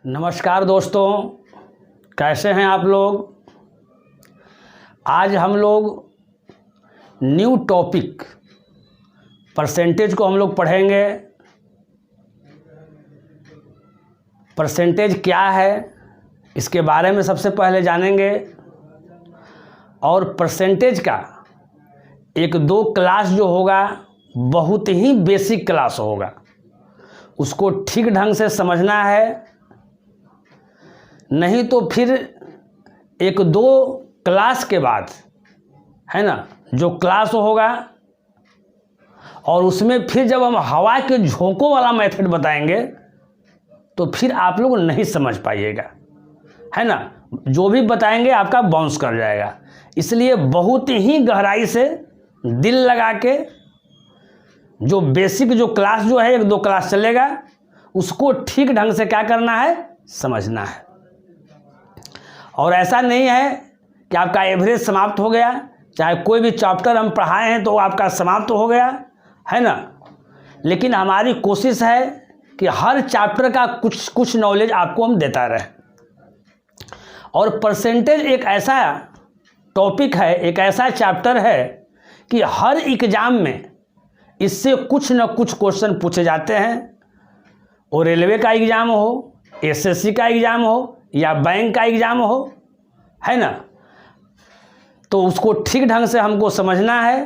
नमस्कार दोस्तों, कैसे हैं आप लोग। आज हम लोग न्यू टॉपिक परसेंटेज को हम लोग पढ़ेंगे। परसेंटेज क्या है इसके बारे में सबसे पहले जानेंगे और परसेंटेज का एक दो क्लास जो होगा बहुत ही बेसिक क्लास होगा, उसको ठीक ढंग से समझना है। नहीं तो फिर एक दो क्लास के बाद है ना जो क्लास होगा और उसमें फिर जब हम हवा के झोंकों वाला मेथड बताएंगे तो फिर आप लोग नहीं समझ पाइएगा, है ना। जो भी बताएंगे आपका बाउंस कर जाएगा। इसलिए बहुत ही गहराई से दिल लगा के जो बेसिक जो क्लास जो है एक दो क्लास चलेगा उसको ठीक ढंग से क्या करना है, समझना है। और ऐसा नहीं है कि आपका एवरेज समाप्त हो गया, चाहे कोई भी चैप्टर हम पढ़ाए हैं तो आपका समाप्त हो गया, है ना। लेकिन हमारी कोशिश है कि हर चैप्टर का कुछ नॉलेज आपको हम देता रहे। और परसेंटेज एक ऐसा टॉपिक है, एक ऐसा चैप्टर है कि हर एग्जाम में इससे कुछ न कुछ क्वेश्चन पूछे जाते हैं। वो रेलवे का एग्ज़ाम हो, एसएससी का एग्ज़ाम हो या बैंक का एग्ज़ाम हो, है ना। तो उसको ठीक ढंग से हमको समझना है।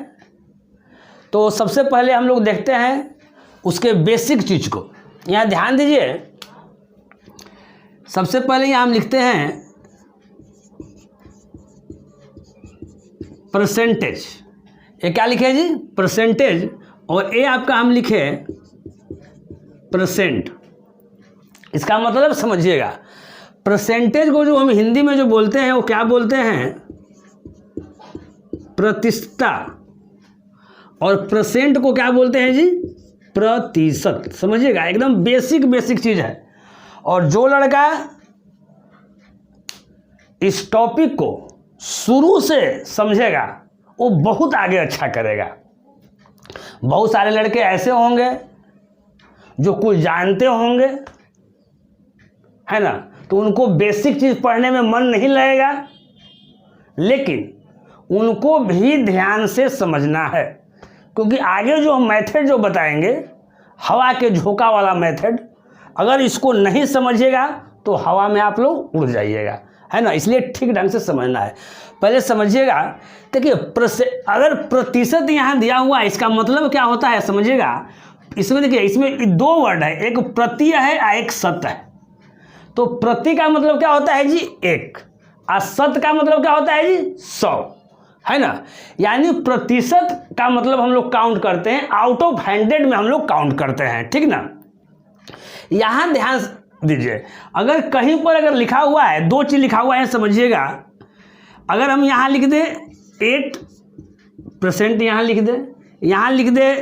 तो सबसे पहले हम लोग देखते हैं उसके बेसिक चीज़ को। यहाँ ध्यान दीजिए, सबसे पहले यहाँ हम लिखते हैं परसेंटेज। ये क्या लिखे जी, परसेंटेज, और ये आपका हम लिखे परसेंट। इसका मतलब समझिएगा, परसेंटेज को जो हम हिंदी में जो बोलते हैं वो क्या बोलते हैं, प्रतिशतता। और परसेंट को क्या बोलते हैं जी, प्रतिशत। समझिएगा, एकदम बेसिक चीज है। और जो लड़का इस टॉपिक को शुरू से समझेगा वो बहुत आगे अच्छा करेगा। बहुत सारे लड़के ऐसे होंगे जो कुछ जानते होंगे, है ना, तो उनको बेसिक चीज़ पढ़ने में मन नहीं लगेगा, लेकिन उनको भी ध्यान से समझना है। क्योंकि आगे जो हम मेथड जो बताएंगे, हवा के झोंका वाला मेथड, अगर इसको नहीं समझिएगा तो हवा में आप लोग उड़ जाइएगा, है ना। इसलिए ठीक ढंग से समझना है। पहले समझिएगा, देखिए अगर प्रतिशत यहाँ दिया हुआ है इसका मतलब क्या होता है समझिएगा। इसमें देखिए, इसमें दो वर्ड है, एक प्रति है और एक शत है। तो प्रति का मतलब क्या होता है जी, एक, और शत का मतलब क्या होता है जी, 100, है ना। यानी प्रतिशत का मतलब हम लोग काउंट करते हैं, आउट ऑफ 100 में हम लोग काउंट करते हैं, ठीक ना। यहां ध्यान दीजिए, अगर कहीं पर अगर लिखा हुआ है, दो चीज लिखा हुआ है समझिएगा। अगर हम यहां लिख दे 8%, यहां लिख दे, यहां लिख दे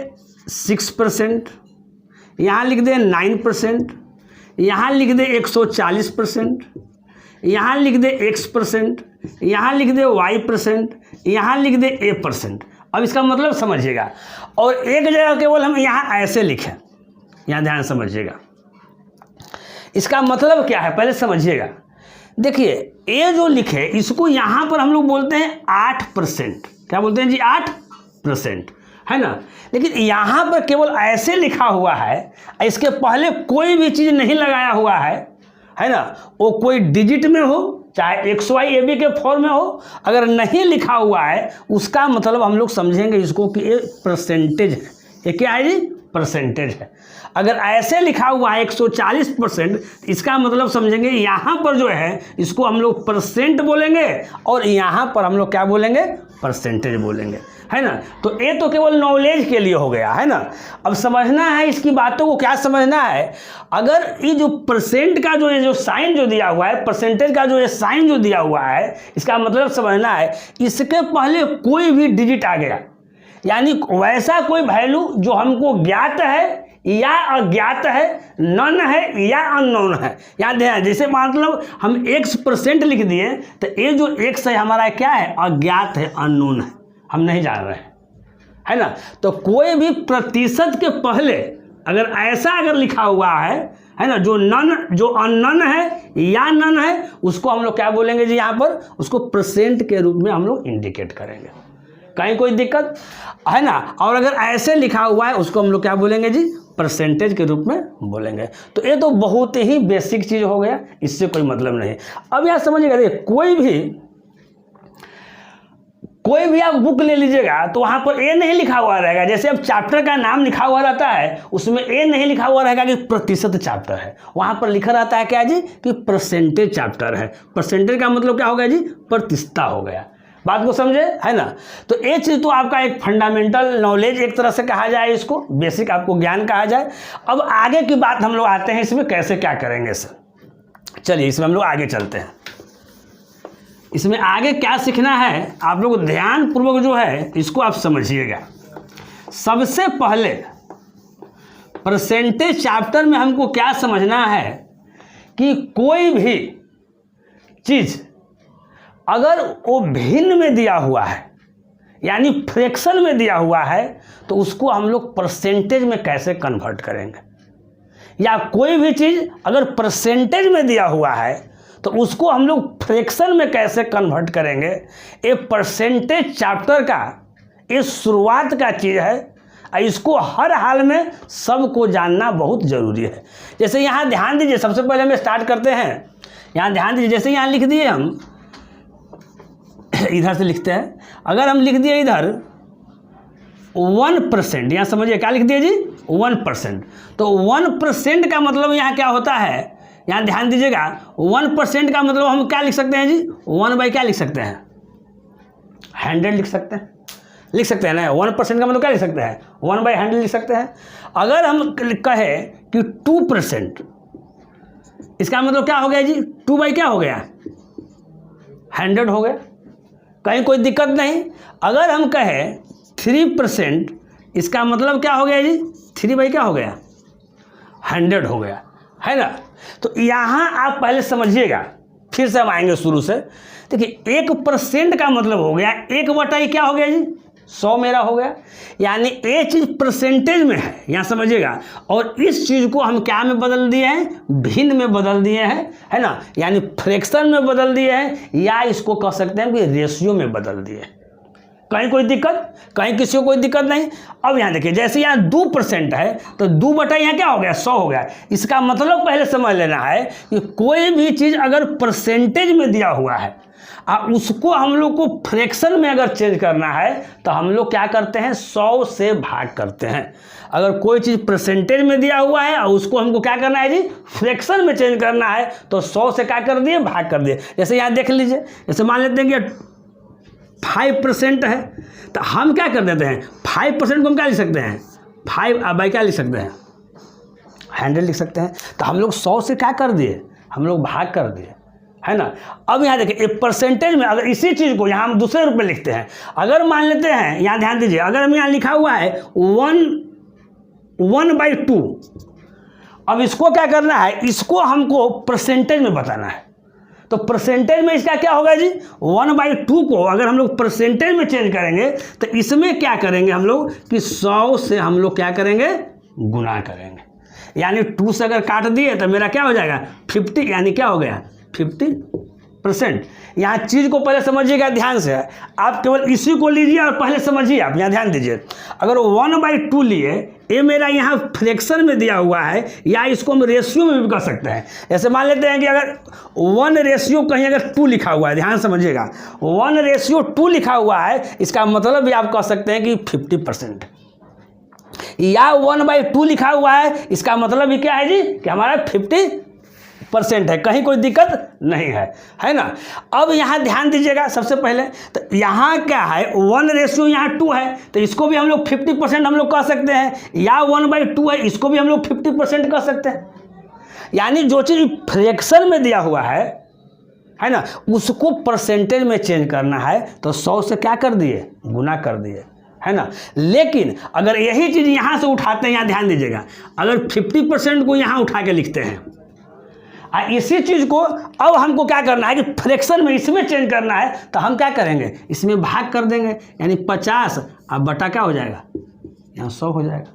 6%, यहां लिख दे 9%, यहाँ लिख दे 140%, यहाँ लिख दे X%, यहाँ लिख दे Y%, यहाँ लिख दे A%। अब इसका मतलब समझिएगा। और एक जगह केवल हम यहाँ ऐसे लिखें, यहाँ ध्यान समझिएगा, इसका मतलब क्या है पहले समझिएगा। देखिए, ये जो लिखे इसको यहाँ पर हम लोग बोलते हैं 8%। क्या बोलते हैं जी, 8%, है ना। लेकिन यहाँ पर केवल ऐसे लिखा हुआ है, इसके पहले कोई भी चीज़ नहीं लगाया हुआ है ना। वो कोई डिजिट में हो, चाहे XYAB के फॉर्म में हो, अगर नहीं लिखा हुआ है उसका मतलब हम लोग समझेंगे इसको कि ये परसेंटेज है। ये क्या है जी, परसेंटेज है। अगर ऐसे लिखा हुआ है 140%, इसका मतलब समझेंगे यहाँ पर जो है इसको हम लोग परसेंट बोलेंगे और यहाँ पर हम लोग क्या बोलेंगे, परसेंटेज बोलेंगे, है ना। तो ये तो केवल नॉलेज के लिए हो गया, है ना। अब समझना है इसकी बातों को, क्या समझना है। अगर ये जो परसेंट का जो ये जो साइन जो दिया हुआ है, परसेंटेज का जो ये साइन जो दिया हुआ है, इसका मतलब समझना है इसके पहले कोई भी डिजिट आ गया, यानी वैसा कोई वैल्यू जो हमको ज्ञात है या अज्ञात है, नन है या अननोन है। याद है, जैसे मतलब हम X% लिख दिए तो ये जो X है हमारा क्या है, अज्ञात है, अननोन है, हम नहीं जान रहे हैं, है ना। तो कोई भी प्रतिशत के पहले अगर ऐसा अगर लिखा हुआ है ना, जो अननन है या नन है उसको हम लोग क्या बोलेंगे जी, यहाँ पर उसको परसेंट के रूप में हम लोग इंडिकेट करेंगे। कहीं कोई दिक्कत है ना। और अगर ऐसे लिखा हुआ है उसको हम लोग क्या बोलेंगे जी, परसेंटेज के रूप में बोलेंगे। तो ये तो बहुत ही बेसिक चीज़ हो गया, इससे कोई मतलब नहीं। अब यार समझिएगा, देखिए कोई भी आप बुक ले लीजिएगा तो वहाँ पर ए नहीं लिखा हुआ रहेगा। जैसे अब चैप्टर का नाम लिखा हुआ रहता है, उसमें ए नहीं लिखा हुआ रहेगा कि प्रतिशत चैप्टर है, वहाँ पर लिखा रहता है क्या जी, कि परसेंटेज चैप्टर है। परसेंटेज का मतलब क्या हो गया जी, प्रतिशतता हो गया। बात को समझे, है ना। तो ये चीज़ तो आपका एक फंडामेंटल नॉलेज एक तरह से कहा जाए, इसको बेसिक आपको ज्ञान कहा जाए। अब आगे की बात हम लोग आते हैं, इसमें कैसे क्या करेंगे सर। चलिए इसमें हम लोग आगे चलते हैं। इसमें आगे क्या सीखना है आप लोग ध्यान पूर्वक जो है इसको आप समझिएगा। सबसे पहले परसेंटेज चैप्टर में हमको क्या समझना है कि कोई भी चीज़ अगर वो भिन्न में दिया हुआ है यानी फ्रैक्शन में दिया हुआ है तो उसको हम लोग परसेंटेज में कैसे कन्वर्ट करेंगे, या कोई भी चीज़ अगर परसेंटेज में दिया हुआ है तो उसको हम लोग फ्रैक्शन में कैसे कन्वर्ट करेंगे। ये परसेंटेज चैप्टर का ये शुरुआत का चीज़ है, इसको हर हाल में सबको जानना बहुत ज़रूरी है। जैसे यहाँ ध्यान दीजिए, सबसे पहले हम स्टार्ट करते हैं, यहाँ ध्यान दीजिए। जैसे यहाँ लिख दिए हम, इधर से लिखते हैं, अगर हम लिख दिए इधर 1%, यहाँ समझिए क्या लिख दिए जी 1%, तो 1% का मतलब यहाँ क्या होता है, यहाँ ध्यान दीजिएगा। 1% का मतलब हम क्या लिख सकते हैं जी, 1 बाई क्या लिख सकते हैं, 100 लिख सकते हैं ना। 1% का मतलब क्या लिख सकते हैं, 1 बाई 100 लिख सकते हैं। अगर हम कहें कि 2%, इसका मतलब क्या हो गया जी, 2 बाई क्या हो गया, 100 हो गया, कहीं कोई दिक्कत नहीं। अगर हम कहें 3%, इसका मतलब क्या हो गया जी, 3 बाई क्या हो गया, 100 हो गया, है ना। तो यहाँ आप पहले समझिएगा, फिर से हम आएंगे शुरू से। देखिए 1% का मतलब हो गया 1/, क्या हो गया जी, 100 मेरा हो गया। यानी ये चीज़ परसेंटेज में है, यहाँ समझिएगा। और इस चीज़ को हम क्या में बदल दिए हैं, भिन्न में बदल दिए हैं, है ना, यानी फ्रैक्शन में बदल दिए हैं, या इसको कह सकते हैं कि रेशियो में बदल दिए। कहीं कोई दिक्कत, कहीं किसी को कोई दिक्कत नहीं। अब यहाँ देखिए, जैसे यहाँ 2% है तो 2/, यहाँ क्या हो गया, 100 हो गया। इसका मतलब पहले समझ लेना है कि कोई भी चीज़ अगर परसेंटेज में दिया हुआ है उसको हम लोग को फ्रैक्शन में अगर चेंज करना है तो हम लोग क्या करते हैं, 100 से भाग करते हैं। अगर कोई चीज़ परसेंटेज में दिया हुआ है और उसको हमको क्या करना है जी, फ्रैक्शन में चेंज करना है, तो 100 से क्या कर दिए, भाग कर दिए। जैसे यहाँ देख लीजिए, जैसे मान लेते हैं कि 5% है, तो हम क्या कर देते हैं, 5% को हम क्या लिख सकते हैं, 5 बाई क्या लिख सकते हैं, 100 लिख सकते हैं। तो हम लोग 100 से क्या कर दिए, हम लोग भाग कर दिए, है ना। अब यहाँ देखिए एक परसेंटेज में अगर इसी चीज़ को यहाँ हम दूसरे रूप में लिखते हैं, अगर मान लेते हैं, यहाँ ध्यान दीजिए, अगर हम यहाँ लिखा हुआ है 1/2, अब इसको क्या करना है, इसको हमको परसेंटेज में बताना है। तो परसेंटेज में इसका क्या होगा जी, 1/2 को अगर हम लोग परसेंटेज में चेंज करेंगे तो इसमें क्या करेंगे हम लोग कि 100 से हम लोग क्या करेंगे, गुना करेंगे। यानी 2 से अगर काट दिए तो मेरा क्या हो जाएगा, 50, यानी क्या हो गया, 50%। यहाँ चीज़ को पहले समझिएगा ध्यान से, आप केवल इसी को लीजिए और पहले समझिए। आप यहाँ ध्यान दीजिए, अगर 1/2 लिए, ये मेरा यहाँ फ्रैक्शन में दिया हुआ है, या इसको हम रेशियो में भी कर सकते हैं। ऐसे मान लेते हैं कि अगर 1/, कहीं अगर 2 लिखा हुआ है, ध्यान समझिएगा, 1/2 लिखा हुआ है, इसका मतलब भी आप कह सकते हैं कि 50%। या 1/2 लिखा हुआ है, इसका मतलब भी क्या है जी, कि हमारा 50% है, कहीं कोई दिक्कत नहीं है, है ना। अब यहाँ ध्यान दीजिएगा, सबसे पहले तो यहाँ क्या है, 1/, यहाँ 2 है, तो इसको भी हम लोग 50% हम लोग कह सकते हैं, या 1/2 है, इसको भी हम लोग 50% कह सकते हैं। यानी जो चीज़ फ्रैक्शन में दिया हुआ है ना, उसको परसेंटेज में चेंज करना है तो 100 से क्या कर दिए, गुना कर दिए, है ना। लेकिन अगर यही चीज़ यहाँ से उठाते हैं, यहाँ ध्यान दीजिएगा, अगर 50% को यहाँ उठा के लिखते हैं, इसी चीज़ को अब हमको क्या करना है कि फ्रैक्शन में इसमें चेंज करना है, तो हम क्या करेंगे, इसमें भाग कर देंगे, यानी 50 अब बटा क्या हो जाएगा, यहाँ 100 हो जाएगा।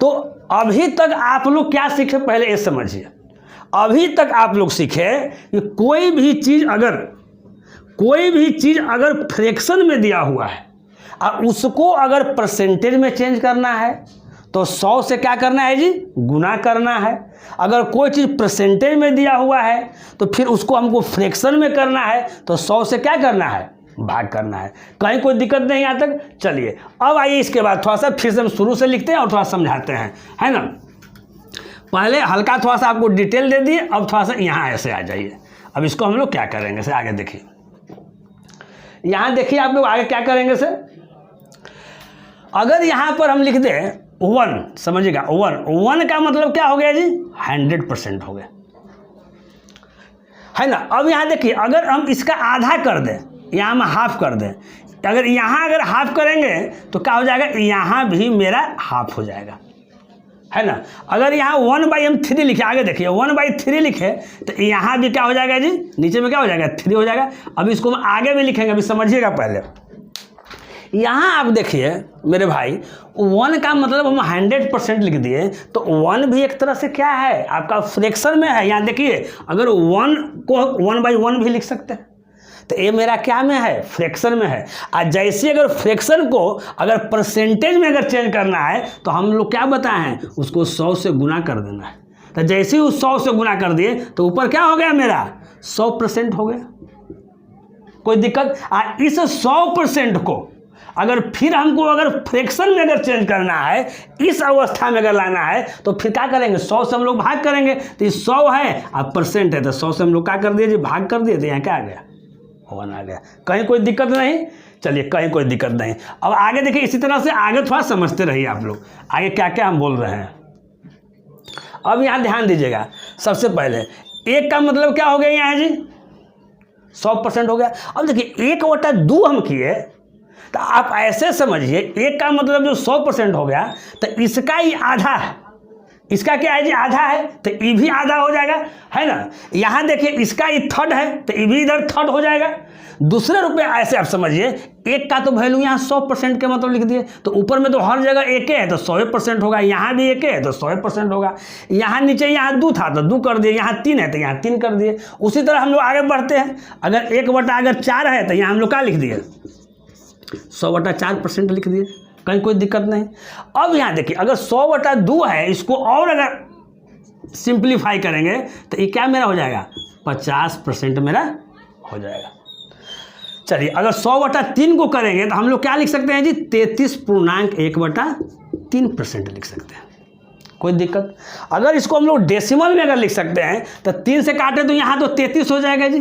तो अभी तक आप लोग क्या सीखे पहले ये समझिए। अभी तक आप लोग सीखे कि कोई भी चीज़ अगर फ्रैक्शन में दिया हुआ है और उसको अगर परसेंटेज में चेंज करना है तो 100 से क्या करना है जी, गुना करना है। अगर कोई चीज़ परसेंटेज में दिया हुआ है तो फिर उसको हमको फ्रैक्शन में करना है तो 100 से क्या करना है, भाग करना है। कहीं कोई दिक्कत नहीं यहाँ तक। चलिए अब आइए इसके बाद थोड़ा सा फिर से हम शुरू से लिखते हैं और थोड़ा समझाते हैं, है ना। पहले हल्का थोड़ा सा आपको डिटेल दे दिए, अब थोड़ा सा यहाँ ऐसे आ जाइए। अब इसको हम लोग क्या करेंगे से आगे देखिए, यहाँ देखिए आप लोग आगे क्या करेंगे से। अगर यहाँ पर हम लिख दें 1, समझिएगा 1 का मतलब क्या हो गया जी, 100% हो गया, है ना। अब यहाँ देखिए अगर हम इसका आधा कर दें, यहाँ हम हाफ कर दें, अगर हाफ करेंगे तो क्या हो जाएगा, यहाँ भी मेरा हाफ हो जाएगा, है ना। अगर यहाँ 1/3 लिखे, आगे देखिए 1/3 लिखे तो यहाँ भी क्या हो जाएगा जी, नीचे में क्या हो जाएगा, 3 हो जाएगा। अब इसको हम आगे भी लिखेंगे, अभी समझिएगा पहले। यहाँ आप देखिए मेरे भाई 1 का मतलब हम 100% लिख दिए, तो 1 भी एक तरह से क्या है, आपका फ्रैक्शन में है। यहाँ देखिए अगर 1 को 1/1 भी लिख सकते हैं, तो ये मेरा क्या में है, फ्रैक्शन में है। और जैसे अगर फ्रैक्शन को अगर परसेंटेज में अगर चेंज करना है तो हम लोग क्या बताए हैं, उसको 100 से गुना कर देना है। तो जैसे ही उस 100 से गुना कर दिए तो ऊपर क्या हो गया, मेरा 100% हो गया, कोई दिक्कत। इस 100% को अगर फिर हमको अगर फ्रैक्शन में अगर चेंज करना है, इस अवस्था में अगर लाना है तो फिर क्या करेंगे, 100 से हम लोग भाग करेंगे। तो ये 100 है और परसेंट है, तो 100 से हम लोग क्या कर दिए जी, भाग कर दिए, तो यहाँ क्या आ गया, 1 आ गया। कहीं कोई दिक्कत नहीं। चलिए कहीं कोई दिक्कत नहीं। अब आगे देखिए, इसी तरह से आगे थोड़ा समझते रहिए आप लोग, आगे क्या क्या हम बोल रहे हैं। अब यहाँ ध्यान दीजिएगा, सबसे पहले 1 का मतलब क्या हो गया यहाँ जी, 100% हो गया। अब देखिए 1/2 हम किए, तो आप ऐसे समझिए 1 का मतलब जो 100% हो गया, तो इसका ही आधा है, इसका क्या है जी, आधा है, तो ये भी आधा हो जाएगा, है ना। यहाँ देखिए इसका ये थर्ड है, तो ये भी इधर थर्ड हो जाएगा। दूसरे रूप में ऐसे आप समझिए, 1 का तो वैल्यू यहाँ 100% के मतलब लिख दिए, तो ऊपर में तो हर जगह 1 है तो 100% होगा, यहाँ भी 1 है तो 100% होगा। यहाँ नीचे यहाँ 2 था तो 2 कर दिए, यहाँ 3 है तो यहाँ 3 कर दिए। उसी तरह हम लोग आगे बढ़ते हैं। अगर 1/4 है तो यहाँ हम लोग क्या लिख दिए, 100/4% लिख दिए, कहीं कोई दिक्कत नहीं। अब यहाँ देखिए अगर 100/2 है, इसको और अगर सिंप्लीफाई करेंगे तो ये क्या मेरा हो जाएगा, 50% मेरा हो जाएगा। चलिए अगर 100/3 को करेंगे तो हम लोग क्या लिख सकते हैं जी, 33.1/3% लिख सकते हैं, कोई दिक्कत। अगर इसको हम लोग डेसिमल में अगर लिख सकते हैं तो 3 से काटे तो यहाँ तो 33 हो जाएगा जी,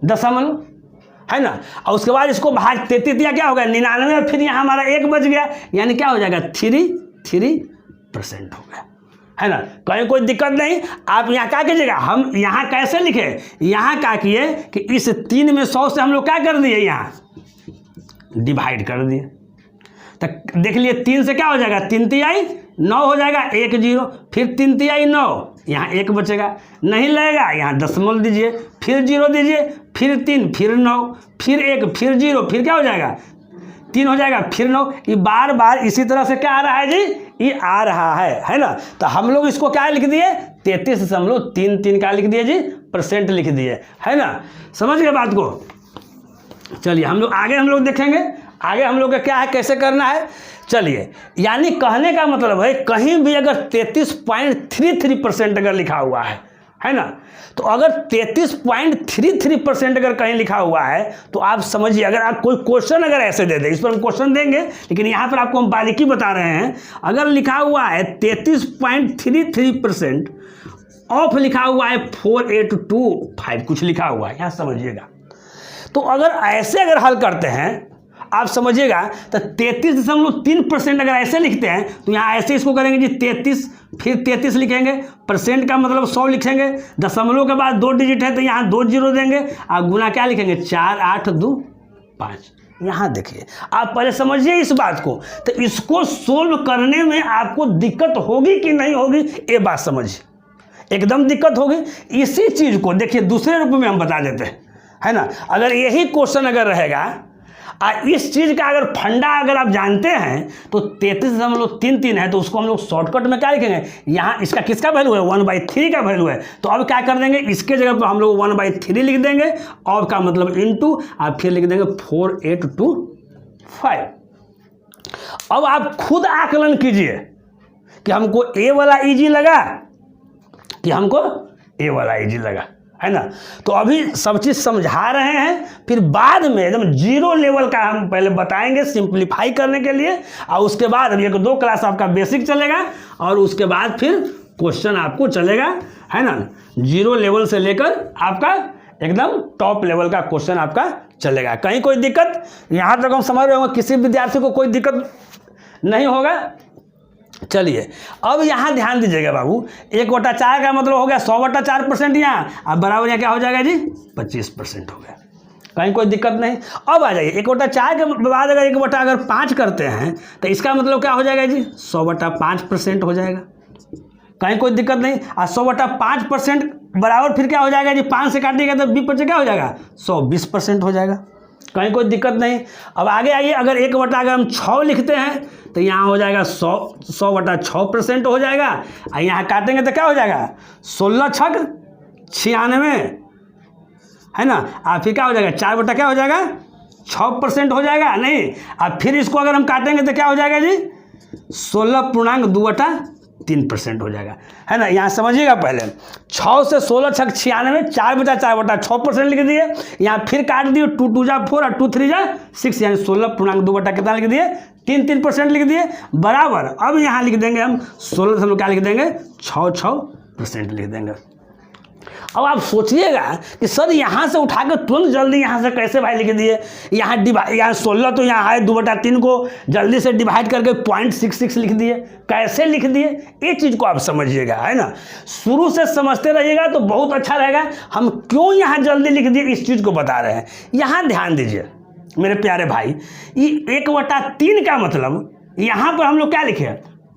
दशमलव, है ना। और उसके बाद इसको भाग 33 दिया, क्या होगा 99, फिर यहाँ हमारा 1 बच गया, यानी क्या हो जाएगा 3% हो गया, है ना। कहीं कोई दिक्कत नहीं। आप यहाँ क्या कीजिएगा, हम यहाँ कैसे लिखे, यहाँ क्या किए कि इस 3 में 100 से हम लोग क्या कर दिए, यहाँ डिवाइड कर दिए। तो देख लिए 3 से क्या हो जाएगा, 3 तिहाई 9 हो जाएगा, 1 0, फिर 3 तिहाई 9, यहाँ 1 बचेगा, नहीं लगेगा यहाँ दशमलव दीजिए, फिर 0 दीजिए, फिर 3, फिर 9, फिर 1, फिर 0, फिर क्या हो जाएगा 3 हो जाएगा, फिर 9। ये बार बार इसी तरह से क्या आ रहा है जी, ये आ रहा है ना। तो हम लोग इसको क्या लिख दिए, 33.33 क्या लिख दिए जी, % लिख दिए, है ना। समझ गए बात को। चलिए हम लोग आगे हम लोग देखेंगे, आगे हम लोग का क्या है, कैसे करना है। चलिए यानी कहने का मतलब है, कहीं भी अगर 33.33% अगर लिखा हुआ है ना, तो अगर 33.33% अगर कहीं लिखा हुआ है तो आप समझिए, अगर आप कोई क्वेश्चन अगर ऐसे दे दे, इस पर हम क्वेश्चन देंगे लेकिन यहाँ पर आपको हम बारीकी बता रहे हैं। अगर लिखा हुआ है 33.33% ऑफ लिखा हुआ है 4825 कुछ लिखा हुआ है, यहाँ समझिएगा। तो अगर ऐसे अगर हल करते हैं आप समझिएगा, तो 33.3% अगर ऐसे लिखते हैं तो यहाँ ऐसे इसको करेंगे जी 33, फिर 33 लिखेंगे, % का मतलब 100 लिखेंगे, दशमलव के बाद 2 डिजिट है तो यहाँ 2 0 देंगे, और गुना क्या लिखेंगे 4 8 2 5। यहाँ देखिए आप पहले समझिए इस बात को, तो इसको सोल्व करने में आपको दिक्कत होगी कि नहीं होगी, ये बात समझिए, एकदम दिक्कत होगी। इसी चीज़ को देखिए दूसरे रूप में हम बता देते हैं, है ना। अगर यही क्वेश्चन अगर रहेगा इस चीज़ का अगर फंडा अगर आप जानते हैं तो 33.33 है, तो उसको हम लोग शॉर्टकट में क्या लिखेंगे, यहाँ इसका किसका वैल्यू है 1/3 का वैल्यू है, तो अब क्या कर देंगे इसके जगह पर हम लोग 1/3 लिख देंगे और का मतलब इनटू आप फिर लिख देंगे 4825। अब आप खुद आकलन कीजिए कि हमको ए वाला इजी लगा कि हमको ए वाला इजी लगा, है ना। तो अभी सब चीज़ समझा रहे हैं, फिर बाद में एकदम जीरो लेवल का हम पहले बताएंगे सिंप्लीफाई करने के लिए, और उसके बाद अभी 1-2 क्लास आपका बेसिक चलेगा और उसके बाद फिर क्वेश्चन आपको चलेगा, है ना। जीरो लेवल से लेकर आपका एकदम टॉप लेवल का क्वेश्चन आपका चलेगा। कहीं कोई दिक्कत, यहाँ तक हम समझ रहे होंगे, किसी विद्यार्थी को कोई दिक्कत नहीं होगा। चलिए अब यहाँ ध्यान दीजिएगा बाबू, 1/4 का मतलब हो गया 100/4% यहाँ, अब बराबर यहाँ क्या हो जाएगा जी 25% हो गया। कहीं कोई दिक्कत नहीं। अब आ जाइए 1/4 के बाद अगर 1/5 करते हैं तो इसका मतलब क्या हो जाएगा जी 100/5% हो जाएगा। कहीं कोई दिक्कत नहीं। और 100/5% बराबर फिर क्या हो जाएगा जी 5 से काटिएगा तो 20% क्या हो जाएगा 120% हो जाएगा। कहीं कोई दिक्कत नहीं। अब आगे आइए, अगर 1 अगर हम 6 लिखते हैं तो यहाँ हो जाएगा 100/6% हो जाएगा, और यहाँ काटेंगे तो क्या हो जाएगा 16 छक 96, है ना। और फिर क्या हो जाएगा 4 क्या हो जाएगा 6% हो जाएगा नहीं। अब फिर इसको अगर हम काटेंगे तो क्या हो जाएगा जी 16.2/3% हो जाएगा, है ना। यहाँ समझिएगा पहले 6 से 16 छक 96, 4/4/6% लिख दिए, यहाँ फिर काट दिए 2 2 जा 4 और 2 3 जा 6, यानी 16.2 कितना लिख दिए 3% लिख दिए बराबर। अब यहाँ लिख देंगे हम 16 से हम लोग क्या लिख देंगे 6% लिख देंगे। अब आप सोचिएगा कि सर यहाँ से उठा के तुरंत जल्दी यहाँ से कैसे भाई लिख दिए, यहाँ डिवाइड, यहाँ 16 तो यहाँ है 2/3 को जल्दी से डिवाइड करके 0.66 लिख दिए, कैसे लिख दिए, ये चीज़ को आप समझिएगा, है ना। शुरू से समझते रहिएगा तो बहुत अच्छा रहेगा। हम क्यों यहाँ जल्दी लिख दिए इस चीज़ को बता रहे हैं। यहाँ ध्यान दीजिए मेरे प्यारे भाई, ये 1/3 का मतलब यहाँ पर हम लोग क्या लिखे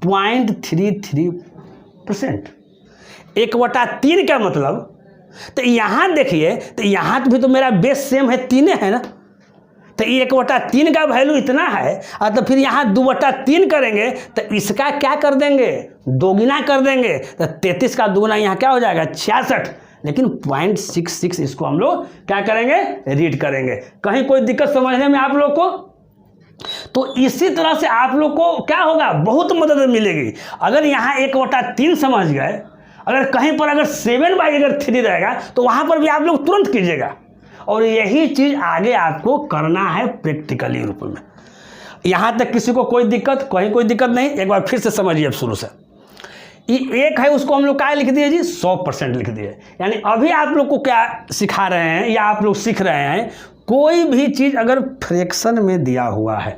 0.33%। 1/3 का मतलब, तो यहाँ देखिए, तो यहाँ भी तो मेरा बेस सेम है 3 है ना, तो 1/3 का वैल्यू इतना है, और तो फिर यहाँ 2/3 करेंगे तो इसका क्या कर देंगे दोगुना कर देंगे, तो 33 का दुगुना यहाँ क्या हो जाएगा 66, लेकिन 0.66 इसको हम लोग क्या करेंगे रीड करेंगे। कहीं कोई दिक्कत समझने में आप लोग को, तो इसी तरह से आप लोग को क्या होगा बहुत मदद मिलेगी। अगर यहाँ 1/3 समझ गए, अगर कहीं पर अगर 7/3 रहेगा तो वहाँ पर भी आप लोग तुरंत कीजिएगा, और यही चीज़ आगे आपको करना है प्रैक्टिकली रूप में। यहाँ तक किसी को कोई दिक्कत, कहीं कोई दिक्कत नहीं। एक बार फिर से समझिए अब शुरू से। ये एक है उसको हम लोग क्या लिख दिए जी 100% लिख दिए। यानी अभी आप लोग को क्या सिखा रहे हैं या आप लोग सीख रहे हैं, कोई भी चीज़ अगर फ्रैक्शन में दिया हुआ है,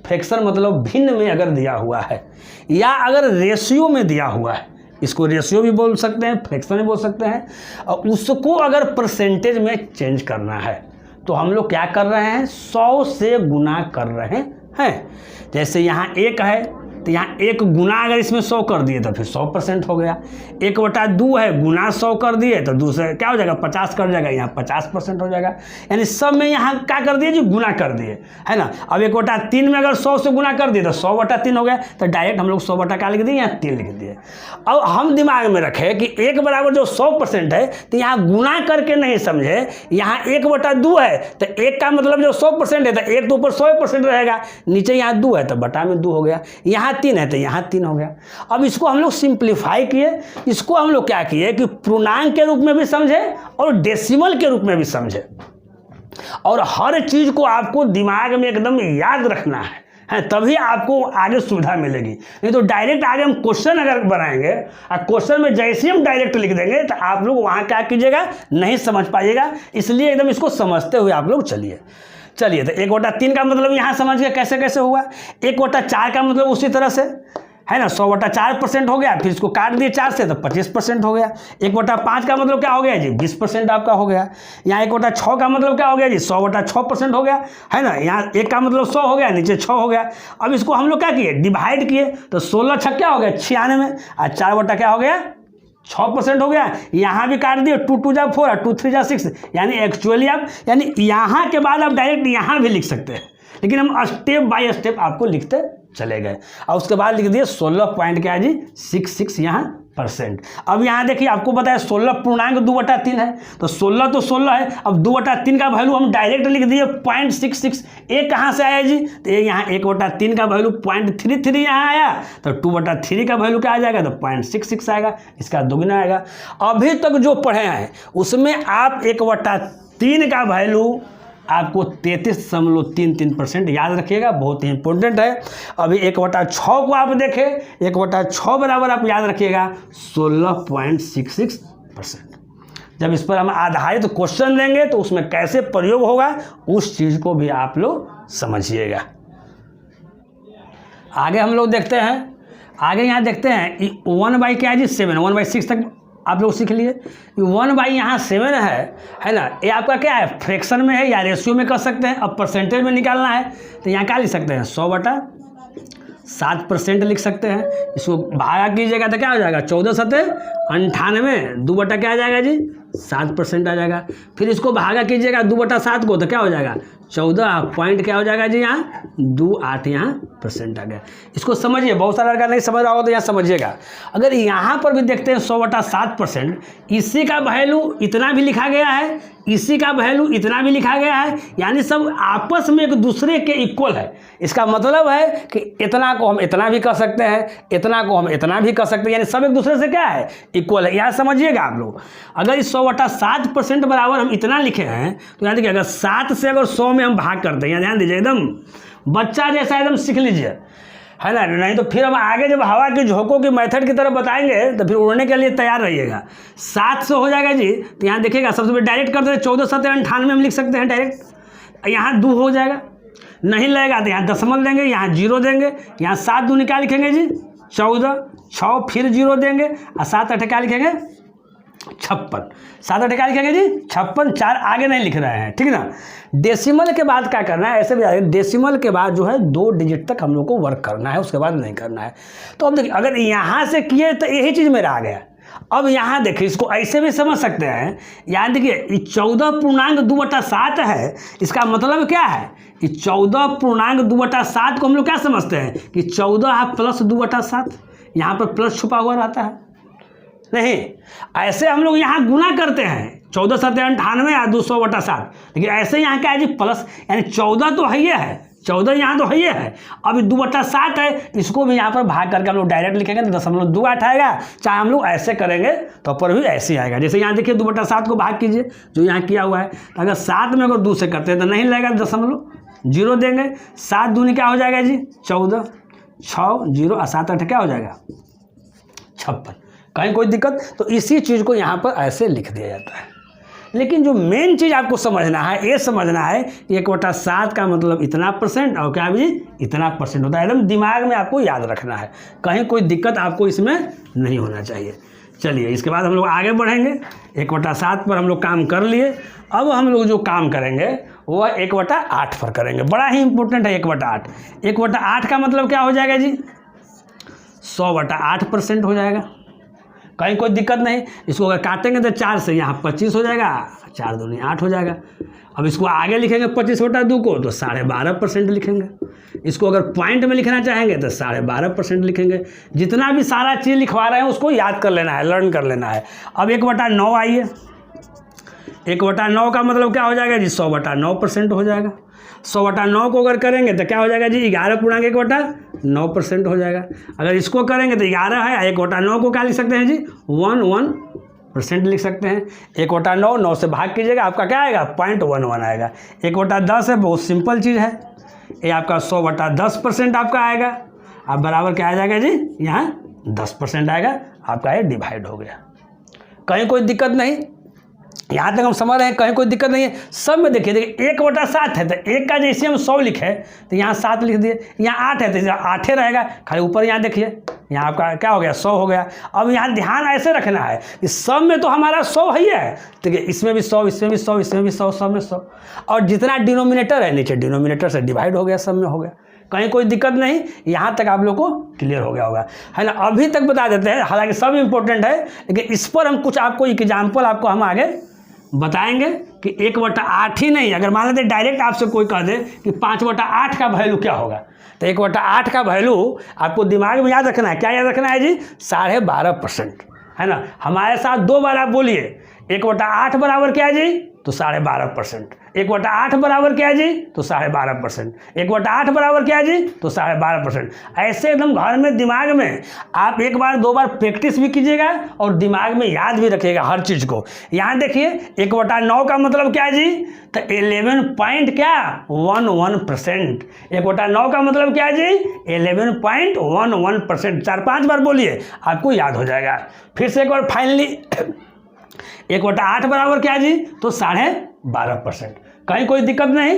फ्रैक्शन मतलब भिन्न में अगर दिया हुआ है, या अगर रेशियो में दिया हुआ है, इसको रेशियो भी बोल सकते हैं, फ्रैक्शन भी बोल सकते हैं, और उसको अगर परसेंटेज में चेंज करना है तो हम लोग क्या कर रहे हैं 100 से गुना कर रहे हैं। जैसे यहाँ 1 है तो यहाँ 1 गुना अगर इसमें 100 कर दिए तो फिर 100% हो गया। 1/2 है गुना 100 कर दिए तो दूसरे क्या हो जाएगा 50 कर जाएगा, यहाँ 50% हो जाएगा। यानी सब में यहाँ क्या कर दिए जी गुना कर दिए, है ना। अब 1/3 में अगर 100 से गुना कर दिए तो 100/3 हो गया, तो डायरेक्ट हम लोग 100 क्या लिख दिए यहाँ 3 लिख दिए। अब हम दिमाग में रखें कि 1 बराबर जो 100% है तो यहाँ गुना करके नहीं समझे, यहाँ 1/2 है तो 1 का मतलब जो 100% है तो 1 तो ऊपर 100% रहेगा, नीचे यहाँ 2 है तो बटा में 2 हो गया, यहाँ 3 है तो यहाँ 3 हो गया। अब इसको हम लोग सिंप्लीफाई किए, इसको हम लोग क्या किए कि पूर्णांक के रूप में भी समझे और डेसिमल के रूप में भी समझे, और हर चीज़ को आपको दिमाग में एकदम याद रखना है तभी आपको आगे सुविधा मिलेगी। नहीं तो डायरेक्ट आगे हम क्वेश्चन अगर बनाएंगे और क्वेश्चन में जैसे ही हम डायरेक्ट लिख देंगे तो आप लोग वहाँ क्या कीजिएगा नहीं समझ पाइएगा। इसलिए एकदम इसको समझते हुए आप लोग चलिए। तो 1/3 का मतलब यहाँ समझ गए कैसे कैसे हुआ। 1/4 का मतलब उसी तरह से है ना 100/4% हो गया, फिर इसको काट दिए 4 से तो 25% हो गया। 1/5 का मतलब क्या हो गया जी 20% आपका हो गया। यहाँ 1/6 का मतलब क्या हो गया जी 100/6% हो गया, है ना। यहाँ 1 का मतलब 100 हो गया, नीचे 6 हो गया। अब इसको हम लोग क्या किए डिवाइड किए तो 16 छक क्या हो गया 96, और 4 बटा क्या हो गया 6% हो गया। यहाँ भी काट दिए, 2 2 जा 4 2 3 जा 6, यानी एक्चुअली आप यानी यहाँ के बाद आप डायरेक्ट यहाँ भी लिख सकते हैं, लेकिन हम स्टेप बाय स्टेप आपको लिखते चले गए। और उसके बाद लिख दिए 16 पॉइंट क्या है जी 66 यहाँ %। अब यहाँ देखिए आपको बताया 16.2/3 है, तो 16 तो 16 है, अब 2/3 का वैल्यू हम डायरेक्ट लिख दिए 0.66। एक कहाँ से आया जी, तो ये यहाँ 1/3 का वैल्यू 0.33 यहाँ आया, तो 2/3 का वैल्यू क्या आ जाएगा, तो 0.66 आएगा, इसका दुगना आएगा। अभी तक जो पढ़े हैं उसमें आप 1/3 का वैल्यू आपको 33.33% याद रखिएगा, बहुत ही इंपॉर्टेंट है। अभी 1/6 को आप देखें, 1/6 बराबर आप याद रखिएगा 16.66%। जब इस पर हम आधारित क्वेश्चन लेंगे तो उसमें कैसे प्रयोग होगा उस चीज़ को भी आप लोग समझिएगा। आगे हम लोग देखते हैं, आगे यहाँ देखते हैं 1/, क्या है जी 7, 1/6 तक आप लोग सीख लिए। 1/, यहाँ 7 है ना, ये आपका क्या है फ्रैक्शन में है या रेशियो में कर सकते हैं। अब परसेंटेज में निकालना है तो यहाँ क्या लिख सकते हैं 100/7% लिख सकते हैं। इसको भागा कीजिएगा तो क्या हो जाएगा 14 7 98, 2 क्या आ जाएगा जी 7% आ जाएगा। फिर इसको भागा कीजिएगा 2/7 को तो क्या हो जाएगा 14 पॉइंट क्या हो जाएगा जी यहाँ 28 यहाँ % आ गया। इसको समझिए, बहुत सारा लड़का नहीं समझ रहा हो तो यहाँ समझिएगा। अगर यहाँ पर भी देखते हैं 100/7%, इसी का वैल्यू इतना भी लिखा गया है, इसी का वैल्यू इतना भी लिखा गया है, यानी सब आपस में एक दूसरे के इक्वल है। इसका मतलब है कि इतना को हम इतना भी कर सकते हैं, इतना को हम इतना भी कर सकते हैं, यानी सब एक दूसरे से क्या है इक्वल है। यहाँ समझिएगा आप लोग, अगर इस 100/7% बराबर हम इतना लिखे हैं तो यहाँ देखिए अगर 7 से अगर 100 में हम भाग करते हैं, यहाँ ध्यान दीजिए, एकदम बच्चा जैसा एकदम सीख लीजिए, है ना, नहीं तो फिर हम आगे जब हवा के झोंकों की मेथड की तरफ बताएंगे तो फिर उड़ने के लिए तैयार रहिएगा। 7 से हो जाएगा जी, तो यहाँ देखिएगा सबसे पहले डायरेक्ट करते हैं 14 7 98 हम लिख सकते हैं डायरेक्ट। यहाँ 2 हो जाएगा, नहीं लगेगा तो यहाँ दशमलव देंगे, यहाँ 0 देंगे, यहाँ 7 दूनी क्या लिखेंगे जी 14, 6 फिर 0 देंगे और 7 8 क्या लिखेंगे 56, 7 8 क्या लिखेंगे जी 56, 4 आगे नहीं लिख रहे हैं, ठीक है ना। डेसिमल के बाद क्या करना है, ऐसे भी डेसिमल के बाद जो है 2 डिजिट तक हम लोग को वर्क करना है, उसके बाद नहीं करना है। तो अब देखिए अगर यहाँ से किए तो यही चीज़ मेरा आ गया। अब यहाँ देखिए इसको ऐसे भी समझ सकते हैं, यहाँ देखिए 14.2/7 है, इसका मतलब क्या है कि 14.2/7 को हम लोग क्या समझते हैं कि 14 प्लस 2/7, यहाँ पर प्लस छुपा हुआ रहता है। नहीं, ऐसे हम लोग यहाँ गुना करते हैं 14 7 98 या 200/7, लेकिन ऐसे यहाँ क्या है जी प्लस, यानी 14 तो है, 14 यहाँ तो है, अभी 2/7 है, इसको भी यहाँ पर भाग करके हम लोग डायरेक्ट लिखेंगे तो 0.28 आएगा। चाहे हम लोग ऐसे करेंगे तो पर भी ऐसे आएगा। जैसे यहाँ देखिए 2/7 को भाग कीजिए जो यहाँ किया हुआ है, तो अगर 7 में अगर 2 से करते हैं तो नहीं लगेगा, 0.0 देंगे, 7 दूनी क्या हो जाएगा जी 14, 6 0 और 7 8 क्या हो जाएगा 56। कहीं कोई दिक्कत, तो इसी चीज़ को यहाँ पर ऐसे लिख दिया जाता है। लेकिन जो मेन चीज़ आपको समझना है, ये समझना है 1/7 का मतलब इतना % और क्या भी इतना % होता है, एकदम दिमाग में आपको याद रखना है, कहीं कोई दिक्कत आपको इसमें नहीं होना चाहिए। चलिए इसके बाद हम लोग आगे बढ़ेंगे। 1/7 पर हम लोग काम कर लिए, अब हम लोग जो काम करेंगे वह 1/8 पर करेंगे। बड़ा ही इंपॉर्टेंट है 1/8। 1/8 का मतलब क्या हो जाएगा जी 100/8% हो जाएगा, कहीं कोई दिक्कत नहीं। इसको अगर काटेंगे तो 4 से यहाँ 25 हो जाएगा, 4 दूनी 8 हो जाएगा। अब इसको आगे लिखेंगे 25/2 को तो 12.5% लिखेंगे। इसको अगर पॉइंट में लिखना चाहेंगे तो 12.5% लिखेंगे। जितना भी सारा चीज़ लिखवा रहे हैं उसको याद कर लेना है, लर्न कर लेना है। अब 1/9 आइए, 1/9 का मतलब क्या हो जाएगा जी 100/9% हो जाएगा। 100/9 को अगर करेंगे तो क्या हो जाएगा जी 11.1/9% हो जाएगा। अगर इसको करेंगे तो 11 है, 1/9 को क्या लिख सकते हैं जी 1% लिख सकते हैं। 1/9 9 से भाग कीजिएगा, आपका क्या आएगा 0.11 आएगा। 1/10 है, बहुत सिंपल चीज़ है, ये आपका 100/10% आपका आएगा। अब बराबर क्या आ जाएगा जी यहाँ 10% आएगा, आपका ये डिवाइड हो गया। कहीं कोई दिक्कत नहीं, यहाँ तक हम समझ रहे हैं, कहीं कोई दिक्कत नहीं है। सब में देखिए 1/7 है तो 1 का जैसे हम 100 लिखे तो यहाँ 7 लिख दिए, यहाँ 8 है तो 8 रहेगा, खाली ऊपर यहाँ देखिए यहाँ आपका क्या हो गया 100 हो गया। अब यहाँ ध्यान ऐसे रखना है कि सब में तो हमारा 100 है, ठीक है, इसमें भी 100, इसमें भी 100, इसमें भी 100, सब में 100, और जितना डिनोमिनेटर है नीचे डिनोमिनेटर से डिवाइड हो गया, सब में हो गया। कहीं कोई दिक्कत नहीं, यहाँ तक आप लोग को क्लियर हो गया होगा, है ना। अभी तक बता देते हैं, हालांकि सब इम्पोर्टेंट है, लेकिन इस पर हम कुछ आपको एग्जाम्पल आपको हम आगे बताएंगे कि 1/8 ही नहीं, अगर मान लेते डायरेक्ट आपसे कोई कह दे कि 5/8 का वैल्यू क्या होगा, तो 1/8 का वैल्यू आपको दिमाग में याद रखना है। क्या याद रखना है जी? 12.5%, है ना। हमारे साथ 2 बार आप बोलिए, 1/8 बराबर क्या है जी? तो 12.5%। 1/8 बराबर क्या है जी? तो 12.5%। 1/8 बराबर क्या है जी? तो 12.5%। ऐसे एकदम घर में दिमाग में आप 1 बार 2 बार प्रैक्टिस भी कीजिएगा और दिमाग में याद भी रखिएगा हर चीज़ को। यहाँ देखिए 1/9 का मतलब क्या है जी? तो 11 पॉइंट क्या 11%। 1/9 का मतलब क्या है जी? 11.11%। 4-5 बार बोलिए, आपको याद हो जाएगा। फिर से एक बार फाइनली 1/8 बराबर क्या जी? तो 12.5%। कहीं कोई दिक्कत नहीं।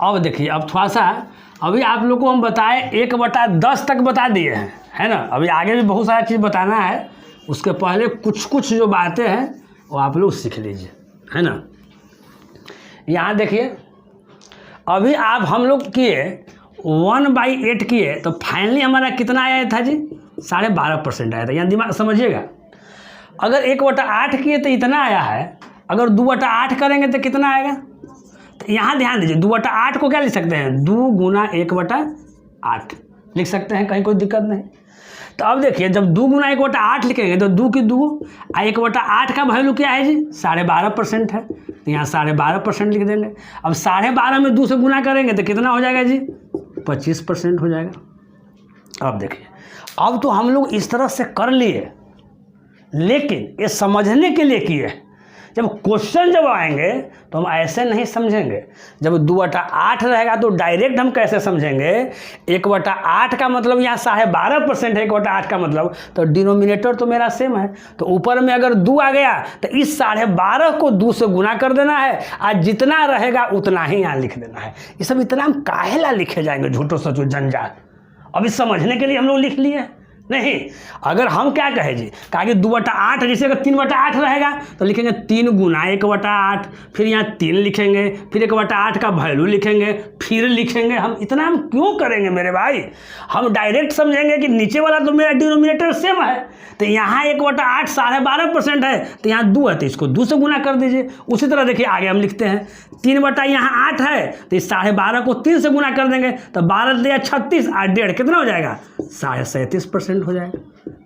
अब देखिए, अब थोड़ा सा अभी आप लोग को हम बताए 1/10 तक बता दिए हैं, है ना। अभी आगे भी बहुत सारा चीज़ बताना है, उसके पहले कुछ जो बातें हैं वो आप लोग सीख लीजिए, है ना। यहाँ देखिए, अभी आप हम लोग किए 1/8 किए, तो फाइनली हमारा कितना आया था जी? 12.5% आया था। यहाँ दिमाग समझिएगा, अगर 1/8 किए तो इतना आया है, अगर 2/8 करेंगे तो कितना आएगा? तो यहाँ ध्यान दीजिए, 2/8 को क्या लिख सकते हैं? 2 गुना 1/8 लिख सकते हैं, कहीं कोई दिक्कत नहीं। तो अब देखिए, जब 2 गुना 1/8 लिखेंगे तो 2 की 2, 1/8 का वैल्यू क्या है जी? 12.5% है, तो यहाँ 12.5% लिख देंगे। अब 12.5 में 2 से गुना करेंगे तो कितना हो जाएगा जी? 25% हो जाएगा। अब देखिए, अब तो हम लोग इस तरह से कर लिए, लेकिन ये समझने के लिए किए। जब क्वेश्चन जब आएंगे तो हम ऐसे नहीं समझेंगे। जब 2/8 रहेगा तो डायरेक्ट हम कैसे समझेंगे? 1/8 का मतलब यहाँ 12.5% है, 1/8 का मतलब, तो डिनोमिनेटर तो मेरा सेम है, तो ऊपर में अगर 2 आ गया तो इस 12.5 को 2 से गुना कर देना है, आज जितना रहेगा उतना ही यहाँ लिख देना है। ये सब इतना हम काहेला लिखे जाएंगे, झूठो सचो जंजाल। अभी समझने के लिए हम लोग लिख लिए नहीं। अगर हम क्या कहें जी, कहा कि 2/8, जैसे अगर 3/8 रहेगा तो लिखेंगे 3 गुना 1/8, फिर यहाँ 3 लिखेंगे, फिर 1/8 का वैल्यू लिखेंगे, फिर लिखेंगे। हम इतना हम क्यों करेंगे मेरे भाई? हम डायरेक्ट समझेंगे कि नीचे वाला तो मेरा डिनोमिनेटर सेम है, तो यहाँ 1/8 12.5% है, तो यहाँ 2 है तो इसको 2 से गुना कर दीजिए। उसी तरह देखिए आगे हम लिखते हैं 3/8 है, तो इस 12.5 को 3 से गुना कर देंगे, तो 12 या 36, 8.5 कितना हो जाएगा? 37% हो जाएगा।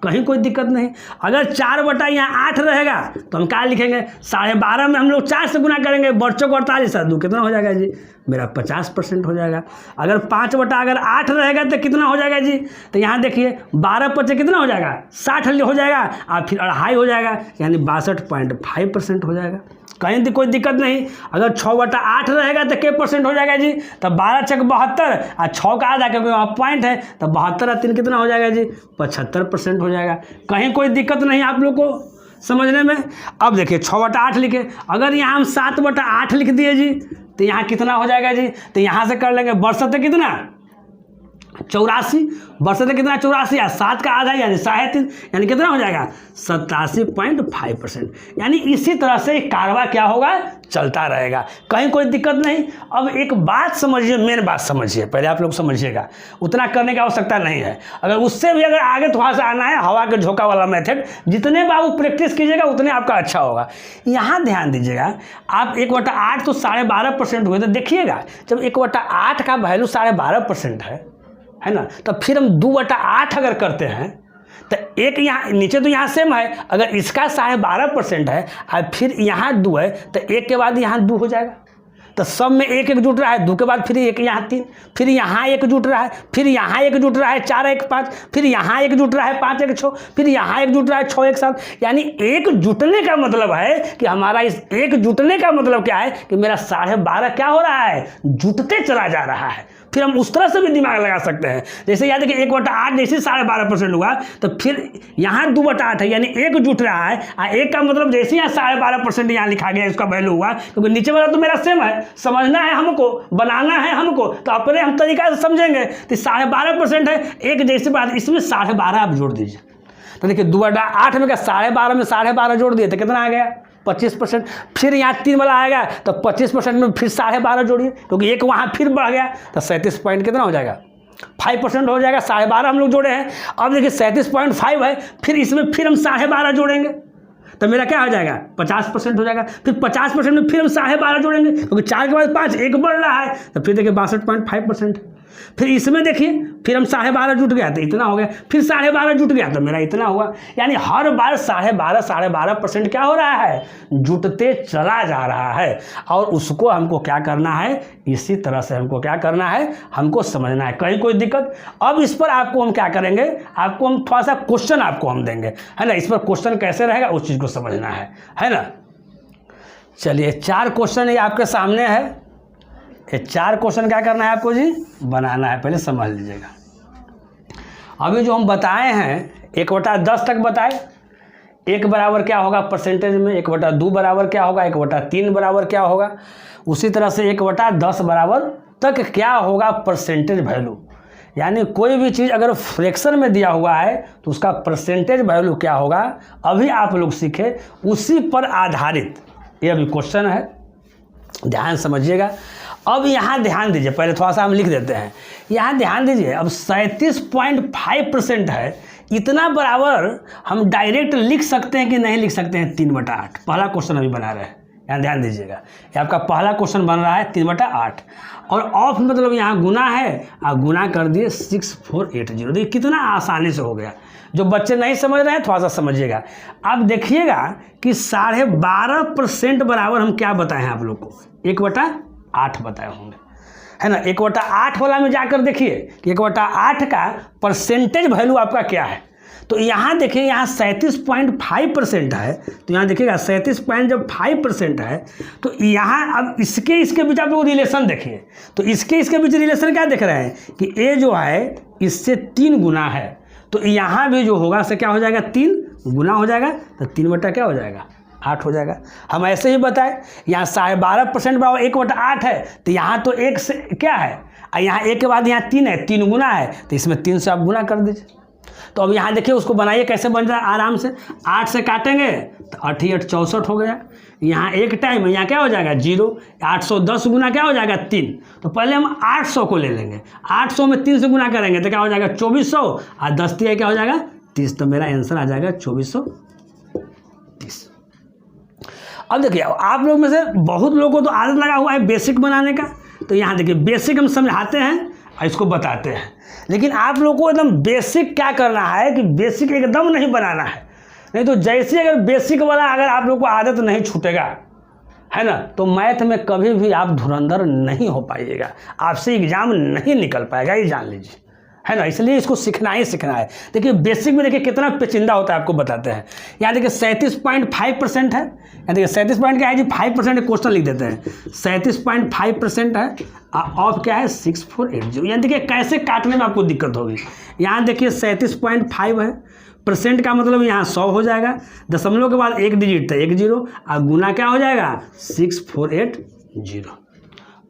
कहीं कोई दिक्कत नहीं। अगर 4/8 रहेगा तो हम क्या लिखेंगे? 12.5 में हम लोग 4 से गुना करेंगे, बच्चों को 48, 2 कितना हो जाएगा जी? मेरा 50% हो जाएगा। अगर 5/8 रहेगा तो कितना हो जाएगा जी? तो यहाँ देखिए 12/5 कितना हो जाएगा? 60 हो जाएगा, और फिर 2.5 हो जाएगा, यानी 62.5% हो जाएगा। कहीं कोई दिक्कत नहीं। अगर 6/8 रहेगा तो क्या % हो जाएगा जी? तो 12 × 72 और 6 का आधा, क्योंकि वहाँ पॉइंट है, तो 72 और 3 कितना हो जाएगा जी? 75% हो जाएगा। कहीं कोई दिक्कत नहीं आप लोग को समझने में। अब देखिए 6/8 लिखे, अगर यहाँ हम 7/8 लिख दिए जी, तो यहाँ कितना हो जाएगा जी? तो यहाँ से कर लेंगे, बरसते कितना? 84, बरसते कितना? 84, या 7 का आधा यानी 3.5, यानी कितना हो जाएगा? 87.5%। यानी इसी तरह से कारवा क्या होगा? चलता रहेगा। कहीं कोई दिक्कत नहीं। अब एक बात समझिए, मेन बात समझिए, पहले आप लोग समझिएगा, उतना करने की आवश्यकता नहीं है। अगर उससे भी अगर आगे थोड़ा सा आना है, हवा के झोंका वाला मेथड, जितने बाबू प्रैक्टिस कीजिएगा उतने आपका अच्छा होगा। यहाँ ध्यान दीजिएगा, आप 1/8 तो 12.5% हुए, तो देखिएगा जब 1/8 का वैल्यू 12.5% है ना, तो फिर हम 2/8 अगर करते हैं तो एक यहाँ नीचे तो यहाँ सेम है, अगर इसका 12.5% है और फिर यहाँ 2 है, तो 1 के बाद यहाँ 2 हो जाएगा, तो सब में 1 1 जुट रहा है, 2 के बाद फिर 1 यहाँ 3, फिर यहाँ 1 जुट रहा है, फिर यहाँ 1 जुट रहा है 4 1 5, फिर यहाँ 1 जुट रहा है 5 1 6, फिर यहाँ 1 जुट रहा है 6 1 7। यानी 1 जुटने का मतलब है कि हमारा इस 1 जुटने का मतलब क्या है कि मेरा 12.5 क्या हो रहा है? जुटते चला जा रहा है। फिर हम उस तरह से भी दिमाग लगा सकते हैं। जैसे याद है कि 1/8 जैसे 12.5% हुआ, तो फिर यहाँ 2/8 है, यानी 1 जुट रहा है, और 1 का मतलब जैसे यहाँ 12.5% यहाँ लिखा गया, इसका वैल्यू हुआ, क्योंकि नीचे वाला तो मेरा सेम है। समझना है हमको, बनाना है हमको, तो अपने हम तरीका से समझेंगे। तो 12.5% है, एक जैसे बात, इसमें 12.5 आप जोड़ दीजिए। तो देखिए 2/8 में क्या 12.5 में 12.5 जोड़ दिए तो कितना आ गया? 25%। फिर यहाँ 3 वाला आएगा तो 25% में फिर 12.5 जोड़िए, क्योंकि एक वहाँ फिर बढ़ गया तो 37 पॉइंट कितना हो जाएगा, 5% हो जाएगा। 12.5 हम लोग जोड़े हैं। अब देखिए 37.5 है, फिर इसमें फिर हम 12.5 जोड़ेंगे तो मेरा क्या हो जाएगा, 50% हो जाएगा। फिर 50% में फिर हम 12.5 जोड़ेंगे, क्योंकि 4 के बाद 5 एक बढ़ रहा है, तो फिर देखिए 62.5%। फिर इसमें देखिए फिर हम 12.5 जुट गया तो इतना हो गया, फिर 12.5 जुट गया तो मेरा इतना हुआ। यानी हर बार 12.5% क्या हो रहा है, जुटते चला जा रहा है। और उसको हमको क्या करना है, इसी तरह से हमको क्या करना है, हमको समझना है। कहीं कोई दिक्कत? अब इस पर आपको हम क्या करेंगे, आपको हम थोड़ा सा क्वेश्चन आपको हम देंगे, है ना। इस पर क्वेश्चन कैसे रहेगा उस चीज़ को समझना है ना। चलिए 4 क्वेश्चन ये आपके सामने है। ये 4 क्वेश्चन क्या करना है आपको जी, बनाना है। पहले समझ लीजिएगा। अभी जो हम बताए हैं 1/10 तक बताए, 1 बराबर क्या होगा परसेंटेज में, 1/2 बराबर क्या होगा, 1/3 बराबर क्या होगा, उसी तरह से 1/10 बराबर तक क्या होगा परसेंटेज वैल्यू। यानी कोई भी चीज़ अगर फ्रैक्शन में दिया हुआ है तो उसका परसेंटेज वैल्यू क्या होगा, अभी आप लोग सीखे, उसी पर आधारित ये अभी क्वेश्चन है। ध्यान समझिएगा। अब यहाँ ध्यान दीजिए, पहले थोड़ा सा हम लिख देते हैं। यहाँ ध्यान दीजिए, अब 37.5% है, इतना बराबर हम डायरेक्ट लिख सकते हैं कि नहीं लिख सकते हैं, 3/8। पहला क्वेश्चन अभी बना रहे हैं, यहाँ ध्यान दीजिएगा। ये आपका पहला क्वेश्चन बन रहा है 3/8, और ऑफ मतलब यहाँ गुना है, और गुना कर दिए 6480। देखिए कितना आसानी से हो गया। जो बच्चे नहीं समझ रहे हैं थोड़ा सा समझिएगा। अब देखिएगा कि 12.5% बराबर हम क्या बताए हैं आप लोग को, 1/8 बताए होंगे, है ना। 1/8 वाला में जाकर देखिए कि 1/8 का परसेंटेज वैल्यू आपका क्या है। तो यहाँ देखिए, यहाँ 37.5% है, तो यहाँ देखिएगा 37.5% है। तो यहाँ अब इसके बीच आप लोग रिलेशन देखिए, तो इसके बीच रिलेशन क्या देख रहे हैं कि ए जो है इससे 3 गुना है, तो यहाँ भी जो होगा से क्या हो जाएगा, 3 गुना हो जाएगा, तो 3 क्या हो जाएगा, 8 हो जाएगा। हम ऐसे ही बताए, यहाँ 12.5% बराबर 1/8 है, तो यहाँ तो 1 से क्या है, और यहाँ 1 के बाद यहाँ 3 है, 3 गुना है, तो इसमें 3 से आप गुना कर दीजिए। तो अब यहाँ देखिए उसको बनाइए कैसे बन रहा है आराम से। 8 से काटेंगे तो 8 × 8 = 64 हो गया। यहाँ एक टाइम, यहाँ क्या हो जाएगा 0। 810 गुना क्या हो जाएगा 3। तो पहले हम 800 को ले लेंगे, 800 में 3 से गुना करेंगे तो क्या हो जाएगा 2400, और 10 × 3 क्या हो जाएगा 30। तो मेरा आंसर आ जाएगा 2430। अब देखिए आप लोग में से बहुत लोगों को तो आदत लगा हुआ है बेसिक बनाने का, तो यहाँ देखिए बेसिक हम समझाते हैं और इसको बताते हैं। लेकिन आप लोगों को एकदम बेसिक क्या करना है कि बेसिक एकदम नहीं बनाना है, नहीं तो जैसे अगर बेसिक वाला अगर आप लोग को आदत नहीं छूटेगा, है ना, तो मैथ में कभी भी आप धुरंधर नहीं हो पाइएगा, आपसे एग्जाम नहीं निकल पाएगा, ये जान लीजिए, है ना। इसलिए इसको सीखना ही सीखना है। देखिए बेसिक में देखिए कितना पेचीदा होता है आपको बताते हैं। यहाँ देखिए 37.5% है, यहाँ देखिए 37 पॉइंट क्या है जी 5% क्वेश्चन लिख देते हैं। 37.5% है, ऑफ क्या है 6480। यहाँ देखिए कैसे काटने में आपको दिक्कत होगी। यहाँ देखिए 37.5 है, परसेंट का मतलब यहाँ 100 हो जाएगा, दशमलव के बाद 1 डिजिट था 1 0, और गुना क्या हो जाएगा 6480।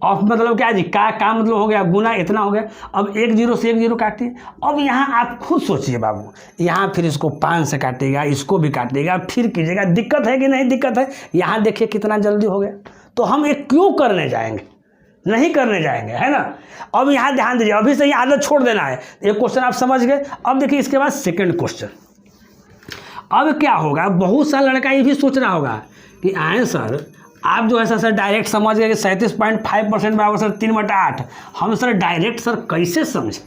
ऑफ मतलब क्या है जी का मतलब हो गया गुना, इतना हो गया। अब 1 0 से 1 0 काटिए। अब यहाँ आप खुद सोचिए बाबू, यहाँ फिर इसको 5 से काटिएगा, इसको भी काटिएगा, फिर कीजिएगा। दिक्कत है कि नहीं दिक्कत है? यहाँ देखिए कितना जल्दी हो गया। तो हम ये क्यों करने जाएंगे, नहीं करने जाएंगे, है ना। अब यहाँ ध्यान दीजिए, अभी से ये आदत छोड़ देना है। एक क्वेश्चन आप समझ गए। अब देखिए इसके बाद सेकेंड क्वेश्चन। अब क्या होगा, बहुत सा लड़का ये भी सोच रहा होगा कि आए सर आप जो है सर डायरेक्ट समझ गए कि 37.5% बराबर सर 3/8। हम सर डायरेक्ट सर कैसे समझें,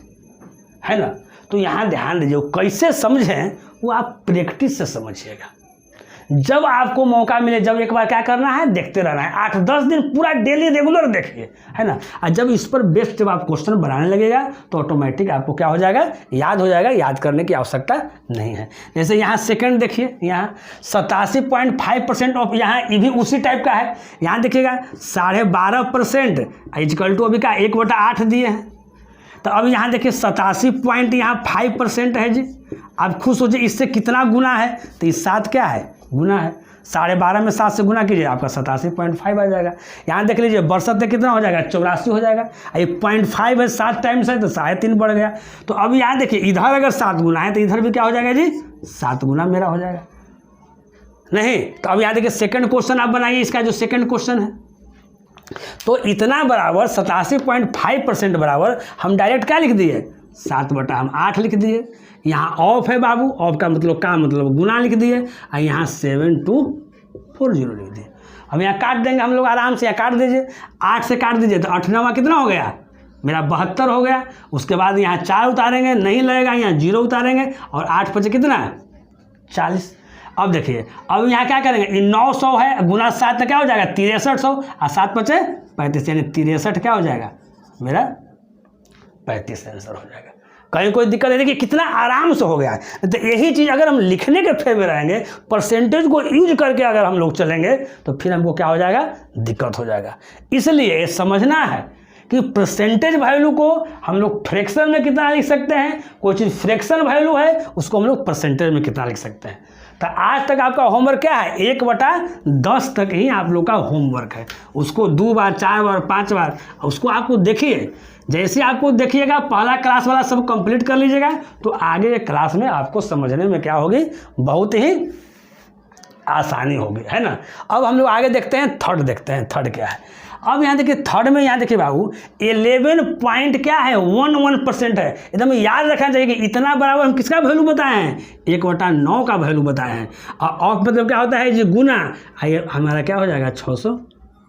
है ना। तो यहाँ ध्यान दीजिए, कैसे समझें वो आप प्रैक्टिस से समझिएगा। जब आपको मौका मिले, जब एक बार क्या करना है देखते रहना है, 8-10 दिन पूरा डेली रेगुलर देखिए, है ना। और जब इस पर बेस्ड जब आप क्वेश्चन बनाने लगेगा तो ऑटोमेटिक आपको क्या हो जाएगा, याद हो जाएगा। याद करने की आवश्यकता नहीं है। जैसे यहाँ सेकंड देखिए, यहाँ 87.5% ऑफ, यहाँ ये भी उसी टाइप का है। यहाँ देखिएगा 12.5% इक्वल टू अभी का 1/8 दिए हैं। तो अब यहाँ देखिए 87.5% है जी। आप खुद सोचिए इससे कितना गुना है, तो इस 7 क्या है गुना है। 12.5 में 7 से गुना कीजिए, आपका 87.5 आ जाएगा। यहाँ देख लीजिए बरसत कितना हो जाएगा 84 हो जाएगा। ये 0.5 है 7 टाइम्स है तो 3.5 बढ़ गया। तो अब यहाँ देखिए इधर अगर 7 गुना है तो इधर भी क्या हो जाएगा जी 7 गुना मेरा हो जाएगा। नहीं। तो अब यहाँ देखिए सेकंड क्वेश्चन आप बनाइए, इसका जो सेकंड क्वेश्चन है, तो इतना बराबर 87.5% बराबर हम डायरेक्ट क्या लिख दिए, 7/8 लिख दिए। यहाँ ऑफ है बाबू, ऑफ का मतलब का मतलब गुना लिख दिए, और यहाँ 7240 लिख दिए। अब यहाँ काट देंगे हम लोग आराम से, यहाँ काट दीजिए, 8 से काट दीजिए तो 8 9 कितना हो गया मेरा 72 हो गया। उसके बाद यहाँ 4 उतारेंगे, नहीं लगेगा, यहाँ 0 उतारेंगे, और 8 5 कितना 40। अब देखिए, अब यहाँ क्या करेंगे, 900 है गुना 7 तो क्या हो जाएगा 6300, और 7 5 35, यानी 63 क्या हो जाएगा मेरा 35 आंसर हो जाएगा। कहीं कोई दिक्कत नहीं, देखिए कितना आराम से हो गया है। तो यही चीज़ अगर हम लिखने के फेर में रहेंगे, परसेंटेज को यूज करके अगर हम लोग चलेंगे, तो फिर हमको क्या हो जाएगा, दिक्कत हो जाएगा। इसलिए समझना है कि परसेंटेज वैल्यू को हम लोग फ्रैक्शन में कितना लिख सकते हैं, कोई चीज़ फ्रैक्शन वैल्यू है उसको हम लोग परसेंटेज में कितना लिख सकते हैं। तो आज तक आपका होमवर्क क्या है, 1/10 तक ही आप लोग का होमवर्क है। उसको 2 बार 4 बार 5 बार उसको आपको देखिए, जैसे आपको देखिएगा पहला क्लास वाला सब कंप्लीट कर लीजिएगा, तो आगे के क्लास में आपको समझने में क्या होगी, बहुत ही आसानी होगी, है ना। अब हम लोग आगे देखते हैं, थर्ड देखते हैं, थर्ड क्या है। अब यहाँ देखिए थर्ड में, यहाँ देखिए बाबू 11 पॉइंट क्या है 11% है। एकदम याद रखना चाहिए कि इतना बराबर हम किसका वैल्यू बताए हैं, 1/9 का वैल्यू बताए हैं। और ऑफ मतलब क्या होता है जी गुना, हमारा क्या हो जाएगा 600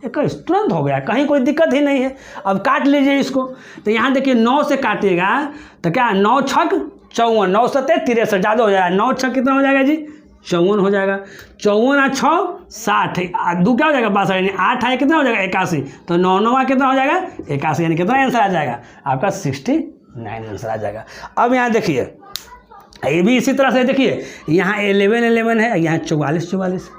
21 तुरंत हो गया, कहीं कोई दिक्कत ही नहीं है। अब काट लीजिए इसको, तो यहाँ देखिए 9 से काटिएगा तो क्या 9 छक 54, 9 7 63, ज़्यादा हो जाएगा, 9 छक कितना हो जाएगा जी 54 हो जाएगा। 54 और 6 60, 2 क्या हो जाएगा 62, यानी 8 है कितना हो जाएगा 81, तो 9 9 कितना हो जाएगा 81, यानी कितना आंसर आ जाएगा आपका 69 आंसर आ जाएगा। अब यहाँ देखिए ये भी इसी तरह से देखिए, यहाँ 11 है, यहाँ 44,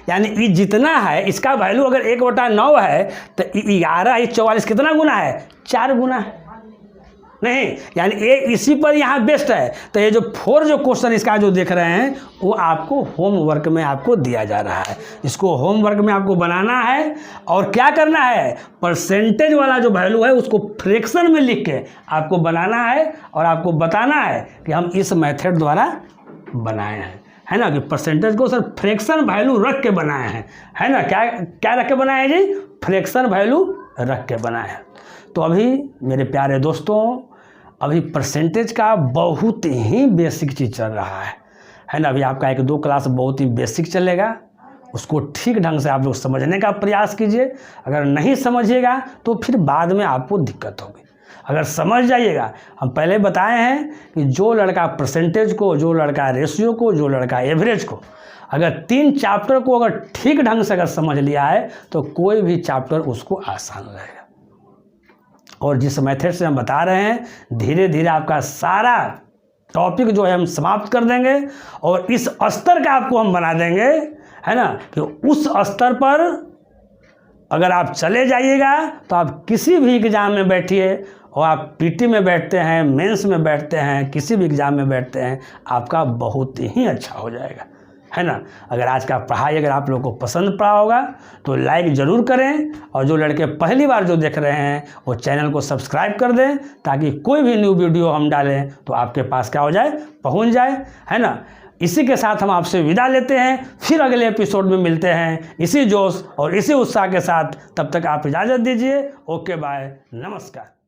यानी ये जितना है इसका वैल्यू अगर 1/9 है तो 11 44 कितना गुना है, 4 गुना है नहीं, यानी इसी पर यहाँ बेस्ट है। तो ये जो 4 जो क्वेश्चन इसका जो देख रहे हैं वो आपको होमवर्क में आपको दिया जा रहा है। इसको होमवर्क में आपको बनाना है और क्या करना है, परसेंटेज वाला जो वैल्यू है उसको फ्रैक्शन में लिख के आपको बनाना है और आपको बताना है कि हम इस मेथड द्वारा बनाए हैं, है ना, कि परसेंटेज को सर फ्रैक्शन वैल्यू रख के बनाए हैं, है ना। क्या क्या रख के बनाए हैं जी, फ्रैक्शन वैल्यू रख के बनाए हैं। तो अभी मेरे प्यारे दोस्तों, अभी परसेंटेज का बहुत ही बेसिक चीज़ चल रहा है ना। अभी आपका 1-2 क्लास बहुत ही बेसिक चलेगा, उसको ठीक ढंग से आप लोग समझने का प्रयास कीजिए। अगर नहीं समझिएगा तो फिर बाद में आपको दिक्कत होगी। अगर समझ जाइएगा, हम पहले बताए हैं कि जो लड़का परसेंटेज को, जो लड़का रेशियो को, जो लड़का एवरेज को, अगर 3 चैप्टर को अगर ठीक ढंग से अगर समझ लिया है तो कोई भी चैप्टर उसको आसान रहेगा। और जिस मेथड से हम बता रहे हैं, धीरे धीरे आपका सारा टॉपिक जो है हम समाप्त कर देंगे और इस स्तर का आपको हम बना देंगे, है ना, कि उस स्तर पर अगर आप चले जाइएगा तो आप किसी भी एग्ज़ाम में बैठिए, और आप पीटी में बैठते हैं, मेंस में बैठते हैं, किसी भी एग्ज़ाम में बैठते हैं, आपका बहुत ही अच्छा हो जाएगा, है ना। अगर आज का पढ़ाई अगर आप लोगों को पसंद पड़ा होगा तो लाइक ज़रूर करें, और जो लड़के पहली बार जो देख रहे हैं वो चैनल को सब्सक्राइब कर दें, ताकि कोई भी न्यू वीडियो हम डालें तो आपके पास क्या हो जाए, पहुंच जाए, है ना। इसी के साथ हम आपसे विदा लेते हैं, फिर अगले एपिसोड में मिलते हैं इसी जोश और इसी उत्साह के साथ। तब तक आप इजाज़त दीजिए। ओके बाय, नमस्कार।